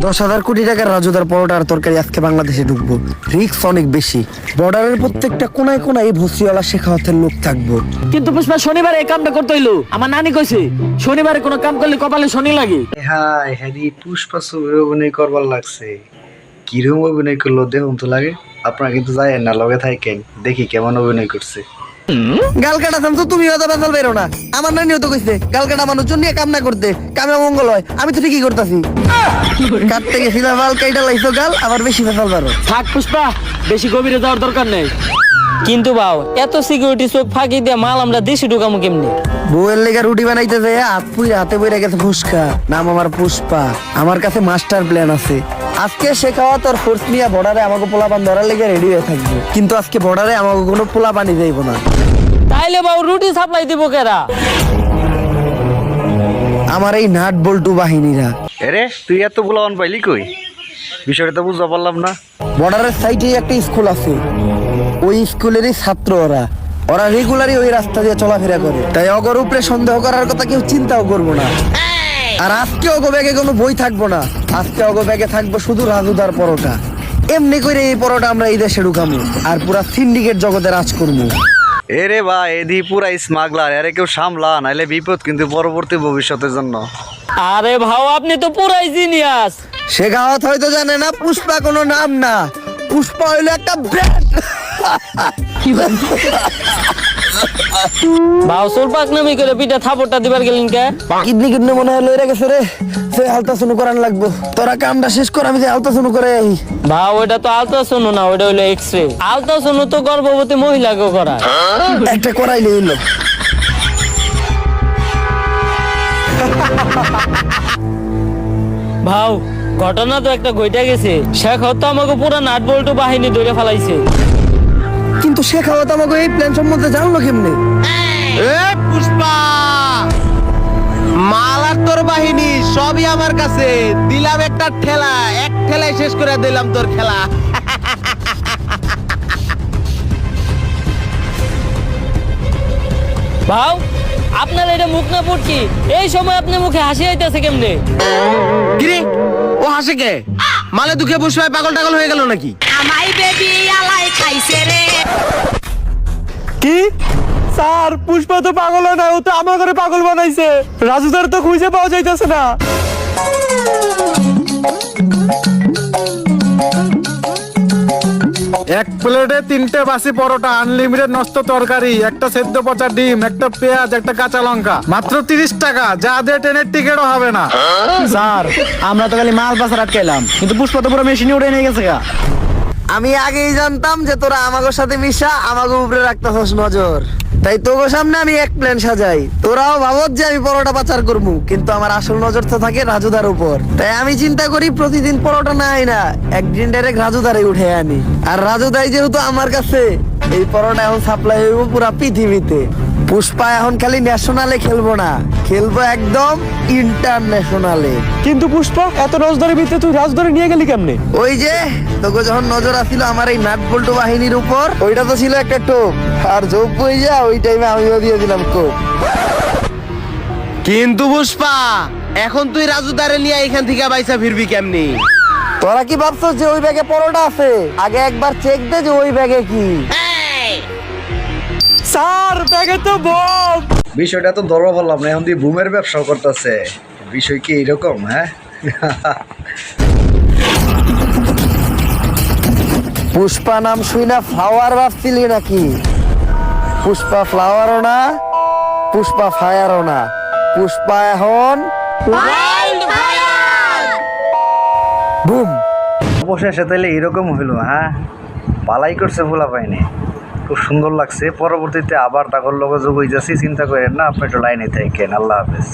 10,000 কোটি টাকার রাজুদার পরোটা আর তরকারি আজকে বাংলাদেশে ঢুকবো, রিস্ক অনেক বেশি। বর্ডারের প্রত্যেকটা কোনায় কোনায় ভুসিওয়ালা শেখাওয়াতের লোক থাকবো। কিন্তু পুষ্পা শনিবারে এই কামটা করতে হইলো। আমার নানি কইছে শনিবারে কোনো কাম করলে কপালে শনি লাগে। হাই হ্যারি পুষ্পা ছবির অভিনয় করবার লাগছে, কিরকম অভিনয় করলো দেখুন তো লাগে। আপনারা কিন্তু যায়েন না, লগে থাকেন, দেখি কেমন অভিনয় করছে। গাল কাটাতাম তো তুমি হয়তো বেসাল বেরো না। আমার নানিও তো কইছে গাল কাটা মানুষজন নিয়ে কাম না করতে, কামে মঙ্গল হয়। আমি তো ঠিকই করতেছি। কাটতে গেছিলাম গাল, কাইটা লাইছো গাল, আবার বেশি বেসাল পারো। থাক পুষ্পা, বেশি গভীরে যাওয়ার দরকার নেই। কিন্তু বাও এত সিকিউরিটি চোখ ফাঁকি দিয়ে মাল আমরা দেশে ঢুকামু কেমনে? বউয়ের লেগে রুটি বানাইতে যায় হাতে বইরা গেছে ফুসকা। নাম আমার পুষ্পা, আমার কাছে মাস্টার প্ল্যান আছে। আজকে শেখাওয়া তোর ফোর্স নিয়ে বর্ডারে আমাকে পোলাপান ধরার লেগে রেডি হয়ে থাকবো, কিন্তু আজকে বর্ডারে আমাকে কোনো পোলাপানি যাইব না। তাইলে বাউ রুটি সাপ্লাই দিব কেরা? আমার এই নাট বল্টু বাহিনীরা। আরে তুই এত পোলাপান পাইলি কই? বিষয়টা তো বুঝতে পারলাম না। বর্ডারের সাইডে একটা স্কুল আছে, ওই স্কুলেরই ছাত্র ওরা। ওরা রেগুলারই ওই রাস্তা দিয়ে চলাফেরা করে, তাই অগর উপরে সন্দেহ করার কথা কেউ চিন্তাও করবো না। আর আজকে অগো ব্যাগে কোনো বই থাকবো না, আজকে অগো ব্যাগে থাকবো শুধু রাজুদার পরোটা। এমনি করে এই পরোটা আমরা এই দেশে ঢুকামু আর পুরা সিন্ডিকেট জগতে রাজ করবো। এরে বা এদি পুরা স্মাগলার, আরে কেউ সামলা, নাইলে বিপদ কিন্তু পরবর্তী ভবিষ্যতের জন্য। আরে ভাও আপনি তো পুরাই জিনিয়াস। শেখাওয়াত হয়তো জানে না পুষ্পা কোনো নাম না, পুষ্পা হইলো একটা ব্র্যান্ড। ভাও সোল পাক নামি করে পিঠা থাপড়টা দিবার গেলেন কে? কিডনি কিডনি মনে হয় লইরা গেছে রে, সে আলতাসনু করান লাগবো। তোরা কামটা শেষ কর, আমি যে আলতাসনু করে আই। ভাও ওটা তো আলট্রাসাউন্ড না, ওটা হইলো এক্সরে। আলট্রাসাউন্ড তো গর্ভবতী মহিলাকে করা। একটা করাইলে হইলো। ভাও ঘটনা তো একটা ঘইটা গেছে, শেখ তো আমাকে পুরা নাট বল্টু বাহিনী ধরে ফেলাইছে। কিন্তু শেখাওয়াত আমাকে এই প্ল্যান সম্বন্ধে জানলো কেমনে? পুষ্পা মাল আর তোর বাহিনী সবই আমার কাছে। দিলাম একটা ঠেলা, এক ঠেলায় শেষ করে দিলাম তোর খেলা। ভাও আপনার এটা মুখ না ফুটকি, এই সময় আপনার মুখে হাসি আইতেছে কেমনে? কিরে ও হাসে কে? মালে দুঃখে পুষ্পায় পাগল টাগল হয়ে গেল নাকি? আমাই বেবি আলাই খাইছে রে। কি স্যার, পুষ্পা তো পাগল না, ও তো আমার ঘরে পাগল বানাইছে। রাজুদার তো খুঁজে পাওয়া যাইতেছে না। এক প্লেটে 3টে বাসি পরোটা, আনলিমিটেড নষ্ট তরকারি, একটা সেদ্ধ পচা ডিম, একটা পেঁয়াজ, একটা কাঁচা লঙ্কা, মাত্র 30 টাকা। যা দিয়ে ট্রেনের টিকিটও হবে না। স্যার আমরা তো খালি মাল পাচার আটকাইলাম, কিন্তু পুষ্পা তো পুরো মেশিনে উঠে নিয়ে গেছে গা। আমি আগেই জানতাম যে তোরা আমাগোর সাথে মিশা আমাকে উপরে রাখতেছস নজর, তাই তোগো সামনে আমি এক প্ল্যান সাজাই। তোরাও ভাবত যে আমি পরোটা পাচার করবো, কিন্তু আমার আসল নজর তো থাকে রাজুদার উপর। তাই আমি চিন্তা করি প্রতিদিন পরোটা না আই না, একদিন ডাইরেক্ট রাজুদারে উঠে আনি। আর রাজুদাই যেহেতু আমার কাছে, এই পরোটা এখন সাপ্লাই হইব পুরা পৃথিবীতে। পুষ্পা এখন খালি ন্যাশনালে খেলবো না, খেলবো একদম ইন্টারন্যাশনালে। কিন্তু পুষ্পা এত নজরের ভিতরে তুই রাজধরে নিয়ে গেলি কেমনে? ওই যে তোকে যখন নজর আসছিল আমার এই নাট বল্টু বাহিনীর উপর, ওইটা তো ছিল একটা টোপ, আর যোগ বই যা ওই টাইমে আমিও দিয়ে দিলাম কোপ। কিন্তু পুষ্পা এখন তুই রাজুদারে নিয়ে এখান থেকে বাইসা ফিরবি কেমনি? তোরা কি ভাবছো যে ওই ব্যাগে পরোটা আছে? আগে একবার চেক দে যে ওই ব্যাগে কি। স্যার ব্যাগে তো বম। বিষয়টা তো ধরবা বললাম না, এখন তুই বুমের ব্যবসা করতেছে। বিষয় কি এরকম? হ্যাঁ পুষ্পা নাম শুই না ফ্লাওয়ার ভাবছিলি নাকি? পুষ্পা ফ্লাওয়ারও না, পুষ্পা ফায়ারও না, পুষ্পা এখন বুম। অবশেষে তাহলে এরকম হইলো। হ্যাঁ পালাই করছে ভোলা পাইনি, খুব সুন্দর লাগছে। পরবর্তীতে আবার তাকর লগে যোগ হয়ে যাচ্ছি, চিন্তা করেন না, আপনি একটু লাইনে থাকেন। আল্লাহ হাফেজ।